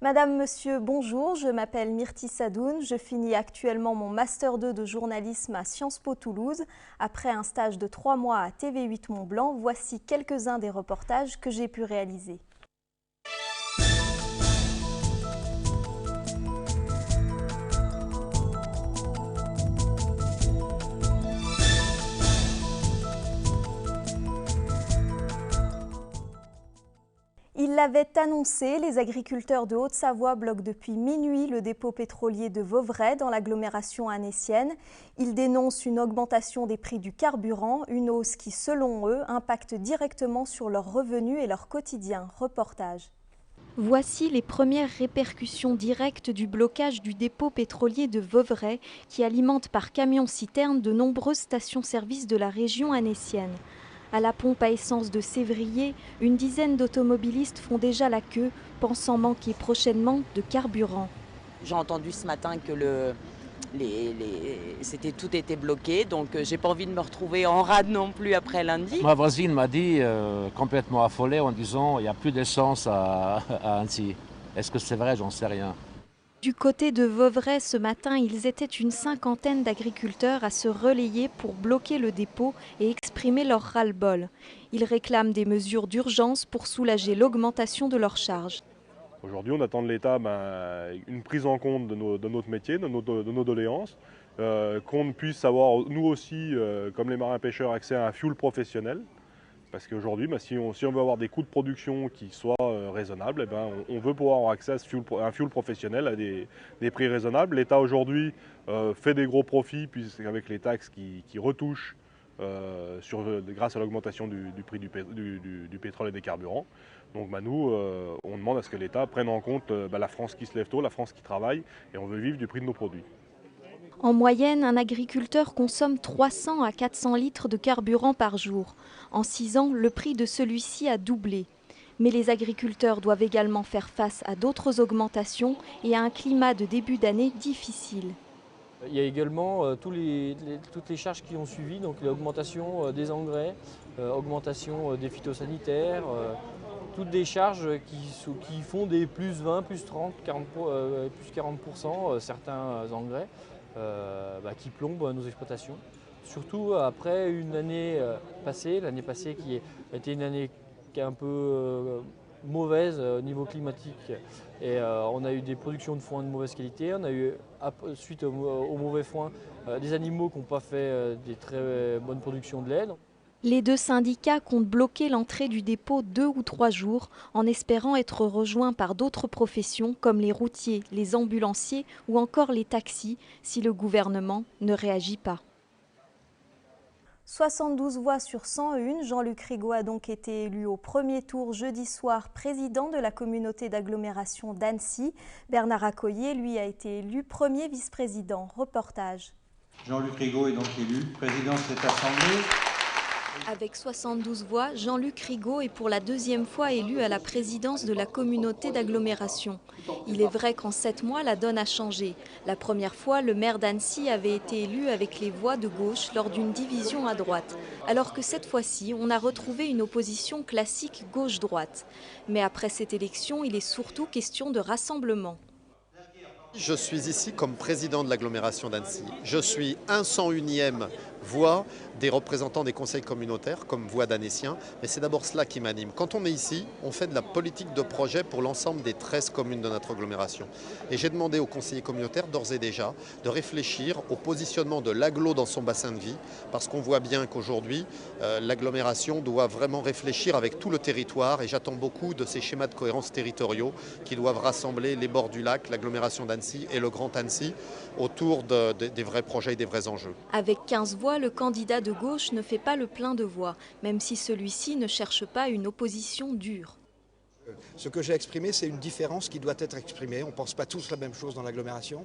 Madame, Monsieur, bonjour, je m'appelle Myrti Sadoun, je finis actuellement mon Master 2 de journalisme à Sciences Po Toulouse. Après un stage de 3 mois à TV8 Mont-Blanc, voici quelques-uns des reportages que j'ai pu réaliser. Ils l'avaient annoncé, les agriculteurs de Haute-Savoie bloquent depuis minuit le dépôt pétrolier de Vauvray dans l'agglomération annécienne. Ils dénoncent une augmentation des prix du carburant, une hausse qui, selon eux, impacte directement sur leurs revenus et leur quotidien. Reportage. Voici les premières répercussions directes du blocage du dépôt pétrolier de Vauvray qui alimente par camion-citerne de nombreuses stations-service de la région annécienne. À la pompe à essence de Sévrier, une dizaine d'automobilistes font déjà la queue, pensant manquer prochainement de carburant. J'ai entendu ce matin que tout était bloqué, donc j'ai pas envie de me retrouver en rade non plus après lundi. Ma voisine m'a dit, complètement affolée, en disant il n'y a plus d'essence à Annecy. Est-ce que c'est vrai? J'en sais rien. Du côté de Vauvray, ce matin, ils étaient une cinquantaine d'agriculteurs à se relayer pour bloquer le dépôt et exprimer leur ras-le-bol. Ils réclament des mesures d'urgence pour soulager l'augmentation de leurs charges. Aujourd'hui, on attend de l'État une prise en compte de notre métier, de nos doléances, qu'on puisse avoir, nous aussi, comme les marins-pêcheurs, accès à un fuel professionnel. Parce qu'aujourd'hui, si on veut avoir des coûts de production qui soient raisonnables, on veut pouvoir avoir accès à un fuel professionnel à des prix raisonnables. L'État aujourd'hui fait des gros profits avec les taxes qui retouchent grâce à l'augmentation du prix du pétrole et des carburants. Donc nous, on demande à ce que l'État prenne en compte la France qui se lève tôt, la France qui travaille, et on veut vivre du prix de nos produits. En moyenne, un agriculteur consomme 300 à 400 litres de carburant par jour. En 6 ans, le prix de celui-ci a doublé. Mais les agriculteurs doivent également faire face à d'autres augmentations et à un climat de début d'année difficile. Il y a également toutes les charges qui ont suivi, donc l'augmentation des engrais, augmentation des phytosanitaires, toutes des charges qui font des plus 20, plus 30, 40, plus 40%, certains engrais. Qui plombent nos exploitations. Surtout après une année passée, l'année passée qui a été une année qui est un peu mauvaise au niveau climatique. Et on a eu des productions de foin de mauvaise qualité, on a eu, suite au mauvais foin, des animaux qui n'ont pas fait des très bonnes productions de laine. Les deux syndicats comptent bloquer l'entrée du dépôt 2 ou 3 jours en espérant être rejoints par d'autres professions comme les routiers, les ambulanciers ou encore les taxis si le gouvernement ne réagit pas. 72 voix sur 101, Jean-Luc Rigaud a donc été élu au premier tour jeudi soir président de la communauté d'agglomération d'Annecy. Bernard Accoyer, lui, a été élu premier vice-président. Reportage. Jean-Luc Rigaud est donc élu président de cette assemblée. Avec 72 voix, Jean-Luc Rigaud est pour la deuxième fois élu à la présidence de la communauté d'agglomération. Il est vrai qu'en 7 mois, la donne a changé. La première fois, le maire d'Annecy avait été élu avec les voix de gauche lors d'une division à droite. Alors que cette fois-ci, on a retrouvé une opposition classique gauche-droite. Mais après cette élection, il est surtout question de rassemblement. Je suis ici comme président de l'agglomération d'Annecy. Je suis 101e voix des représentants des conseils communautaires comme voix d'Annéciens, mais c'est d'abord cela qui m'anime. Quand on est ici, on fait de la politique de projet pour l'ensemble des 13 communes de notre agglomération. Et j'ai demandé aux conseillers communautaires d'ores et déjà de réfléchir au positionnement de l'agglo dans son bassin de vie, parce qu'on voit bien qu'aujourd'hui, l'agglomération doit vraiment réfléchir avec tout le territoire, et j'attends beaucoup de ces schémas de cohérence territoriaux qui doivent rassembler les bords du lac, l'agglomération d'Annecy et le Grand Annecy autour des vrais projets et des vrais enjeux. Avec 15 voix, le candidat de gauche ne fait pas le plein de voix, même si celui-ci ne cherche pas une opposition dure. Ce que j'ai exprimé, c'est une différence qui doit être exprimée. On ne pense pas tous la même chose dans l'agglomération.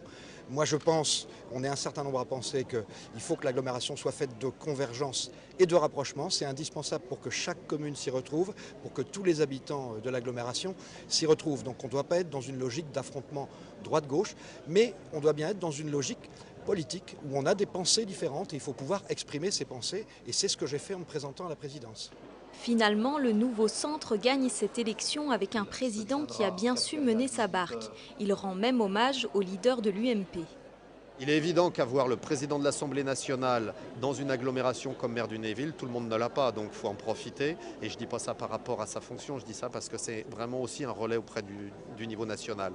Moi, je pense, on est un certain nombre à penser qu'il faut que l'agglomération soit faite de convergence et de rapprochement. C'est indispensable pour que chaque commune s'y retrouve, pour que tous les habitants de l'agglomération s'y retrouvent. Donc on ne doit pas être dans une logique d'affrontement droite-gauche, mais on doit bien être dans une logique politique où on a des pensées différentes et il faut pouvoir exprimer ces pensées. Et c'est ce que j'ai fait en me présentant à la présidence. Finalement, le nouveau centre gagne cette élection avec un président qui a bien su mener sa barque. Il rend même hommage au leader de l'UMP. Il est évident qu'avoir le président de l'Assemblée nationale dans une agglomération comme maire d'une ville, tout le monde ne l'a pas, donc il faut en profiter. Et je ne dis pas ça par rapport à sa fonction, je dis ça parce que c'est vraiment aussi un relais auprès du niveau national.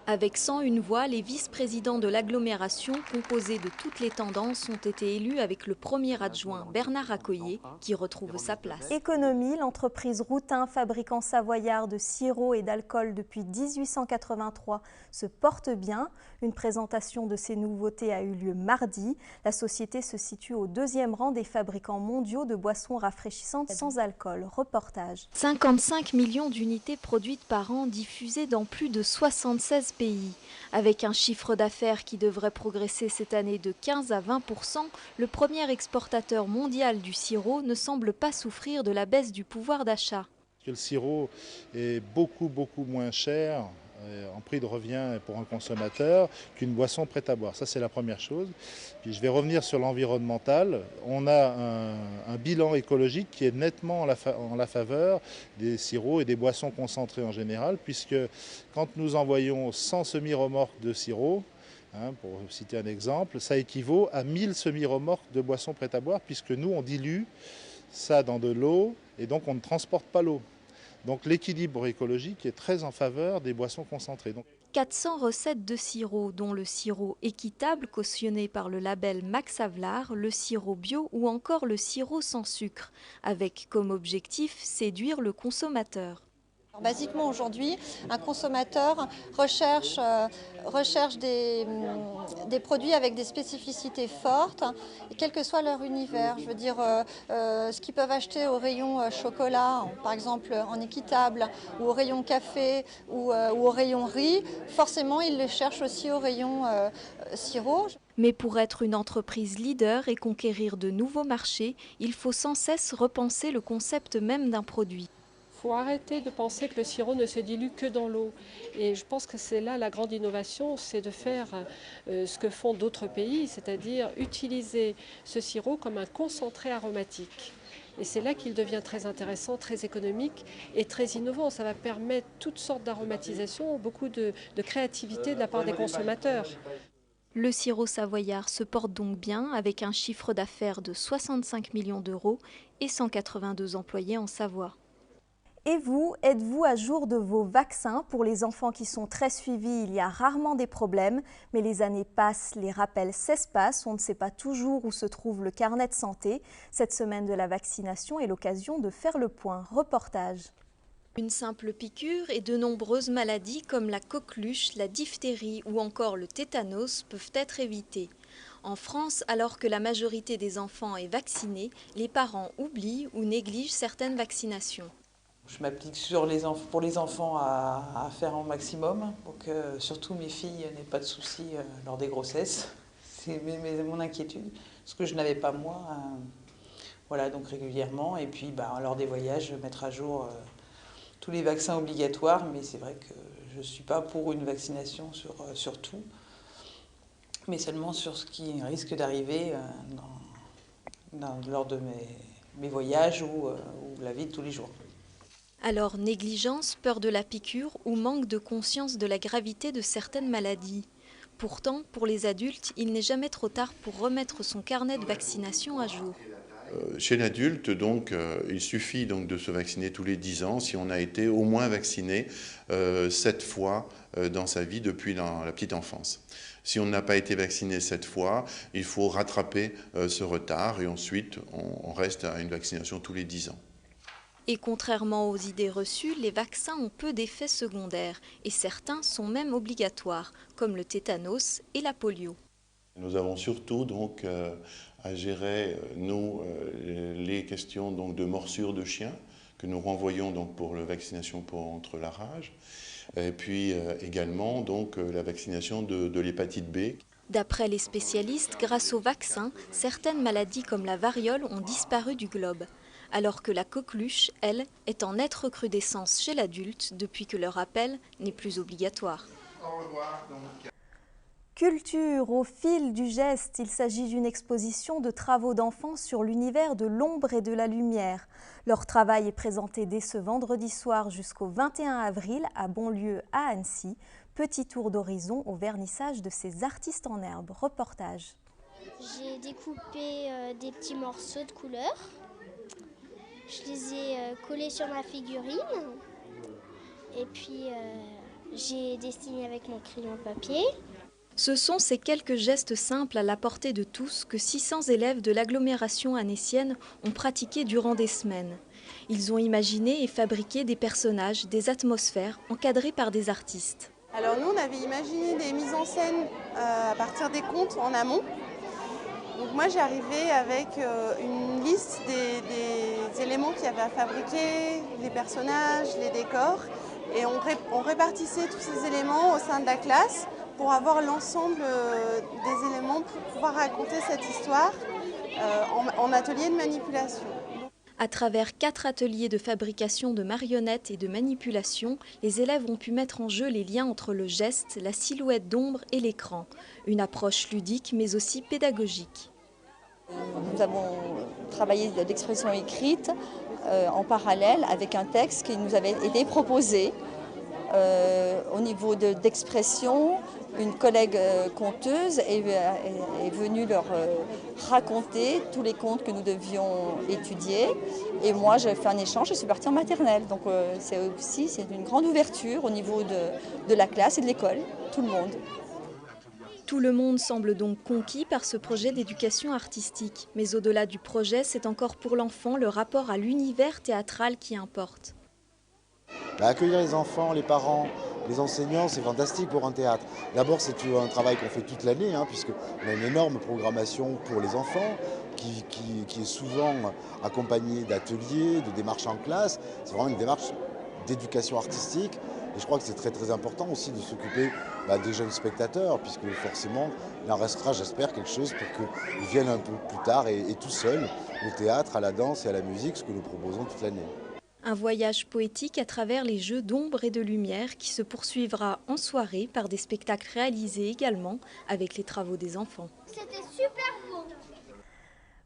Avec 101 voix, les vice-présidents de l'agglomération, composés de toutes les tendances, ont été élus avec le premier adjoint Bernard Accoyer, qui retrouve sa place. Économie, l'entreprise Routin, fabricant savoyard de sirop et d'alcool depuis 1883, se porte bien. Une présentation de ces nouveautés a eu lieu mardi. La société se situe au 2e rang des fabricants mondiaux de boissons rafraîchissantes sans alcool. Reportage. 55 millions d'unités produites par an, diffusées dans plus de 76 pays. Avec un chiffre d'affaires qui devrait progresser cette année de 15 à 20%, le premier exportateur mondial du sirop ne semble pas souffrir de la baisse du pouvoir d'achat. Le sirop est beaucoup moins cher en prix de revient pour un consommateur qu'une boisson prête à boire. Ça, c'est la première chose. Puis je vais revenir sur l'environnemental. On a un bilan écologique qui est nettement en la faveur des sirops et des boissons concentrées en général, puisque quand nous envoyons 100 semi-remorques de sirop, pour citer un exemple, ça équivaut à 1000 semi-remorques de boissons prêtes à boire, puisque nous, on dilue ça dans de l'eau et donc on ne transporte pas l'eau. Donc l'équilibre écologique est très en faveur des boissons concentrées. 400 recettes de sirop, dont le sirop équitable cautionné par le label Max Havelaar, le sirop bio ou encore le sirop sans sucre, avec comme objectif séduire le consommateur. Basiquement aujourd'hui, un consommateur recherche des produits avec des spécificités fortes, quel que soit leur univers. Je veux dire, ce qu'ils peuvent acheter au rayon chocolat, par exemple en équitable, ou au rayon café, ou au rayon riz, forcément ils le cherchent aussi au rayon sirop. Mais pour être une entreprise leader et conquérir de nouveaux marchés, il faut sans cesse repenser le concept même d'un produit. Il faut arrêter de penser que le sirop ne se dilue que dans l'eau. Et je pense que c'est là la grande innovation, c'est de faire ce que font d'autres pays, c'est-à-dire utiliser ce sirop comme un concentré aromatique. Et c'est là qu'il devient très intéressant, très économique et très innovant. Ça va permettre toutes sortes d'aromatisations, beaucoup de créativité de la part des consommateurs. Le sirop savoyard se porte donc bien avec un chiffre d'affaires de 65 millions d'euros et 182 employés en Savoie. Et vous, êtes-vous à jour de vos vaccins? Pour les enfants qui sont très suivis, il y a rarement des problèmes, mais les années passent, les rappels s'espacent, on ne sait pas toujours où se trouve le carnet de santé. Cette semaine de la vaccination est l'occasion de faire le point. Reportage. Une simple piqûre et de nombreuses maladies comme la coqueluche, la diphtérie ou encore le tétanos peuvent être évitées. En France, alors que la majorité des enfants est vaccinée, les parents oublient ou négligent certaines vaccinations. Je m'applique pour les enfants à faire un maximum pour que surtout mes filles n'aient pas de soucis lors des grossesses. C'est mon inquiétude, ce que je n'avais pas moi. Voilà, donc régulièrement. Et puis lors des voyages, mettre à jour tous les vaccins obligatoires. Mais c'est vrai que je ne suis pas pour une vaccination sur tout, mais seulement sur ce qui risque d'arriver lors de mes voyages ou la vie de tous les jours. Alors, négligence, peur de la piqûre ou manque de conscience de la gravité de certaines maladies. Pourtant, pour les adultes, il n'est jamais trop tard pour remettre son carnet de vaccination à jour. Chez l'adulte, donc, il suffit donc de se vacciner tous les 10 ans si on a été au moins vacciné 7 fois dans sa vie depuis la petite enfance. Si on n'a pas été vacciné 7 fois, il faut rattraper ce retard et ensuite on reste à une vaccination tous les 10 ans. Et contrairement aux idées reçues, les vaccins ont peu d'effets secondaires et certains sont même obligatoires, comme le tétanos et la polio. Nous avons surtout donc à gérer les questions donc de morsures de chiens que nous renvoyons donc pour la vaccination contre la rage, et puis également donc la vaccination de l'hépatite B. D'après les spécialistes, grâce aux vaccins, certaines maladies comme la variole ont disparu du globe, alors que la coqueluche, elle, est en nette recrudescence chez l'adulte depuis que le rappel n'est plus obligatoire. Au revoir, donc. Culture au fil du geste, il s'agit d'une exposition de travaux d'enfants sur l'univers de l'ombre et de la lumière. Leur travail est présenté dès ce vendredi soir jusqu'au 21 avril à Bonlieu à Annecy. Petit tour d'horizon au vernissage de ces artistes en herbe. Reportage. J'ai découpé des petits morceaux de couleurs. Je les ai collés sur ma figurine. Et puis j'ai dessiné avec mon crayon papier. Ce sont ces quelques gestes simples à la portée de tous que 600 élèves de l'agglomération annécienne ont pratiqués durant des semaines. Ils ont imaginé et fabriqué des personnages, des atmosphères encadrés par des artistes. Alors nous, on avait imaginé des mises en scène à partir des contes en amont. Donc moi, j'ai arrivé avec une liste des éléments qu'il y avait à fabriquer, les personnages, les décors. Et on répartissait tous ces éléments au sein de la classe pour avoir l'ensemble des éléments pour pouvoir raconter cette histoire en atelier de manipulation. À travers 4 ateliers de fabrication de marionnettes et de manipulation, les élèves ont pu mettre en jeu les liens entre le geste, la silhouette d'ombre et l'écran. Une approche ludique mais aussi pédagogique. Nous avons travaillé l'expression écrite en parallèle avec un texte qui nous avait été proposé. Au niveau d'expression, une collègue conteuse est venue leur raconter tous les contes que nous devions étudier. Et moi, j'ai fait un échange, je suis partie en maternelle. Donc c'est une grande ouverture au niveau de la classe et de l'école, tout le monde. Tout le monde semble donc conquis par ce projet d'éducation artistique. Mais au-delà du projet, c'est encore pour l'enfant le rapport à l'univers théâtral qui importe. Accueillir les enfants, les parents, les enseignants, c'est fantastique pour un théâtre. D'abord, c'est un travail qu'on fait toute l'année, puisqu'on a une énorme programmation pour les enfants, qui est souvent accompagnée d'ateliers, de démarches en classe. C'est vraiment une démarche d'éducation artistique. Et je crois que c'est très très important aussi de s'occuper des jeunes spectateurs, puisque forcément, il en restera, j'espère, quelque chose pour qu'ils viennent un peu plus tard et tout seuls au théâtre, à la danse et à la musique, ce que nous proposons toute l'année. Un voyage poétique à travers les jeux d'ombre et de lumière qui se poursuivra en soirée par des spectacles réalisés également avec les travaux des enfants. C'était super beau.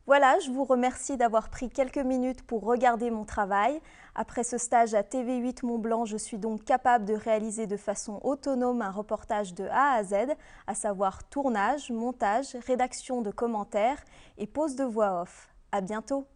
Voilà, je vous remercie d'avoir pris quelques minutes pour regarder mon travail. Après ce stage à TV8 Mont-Blanc, je suis donc capable de réaliser de façon autonome un reportage de A à Z, à savoir tournage, montage, rédaction de commentaires et pose de voix off. À bientôt.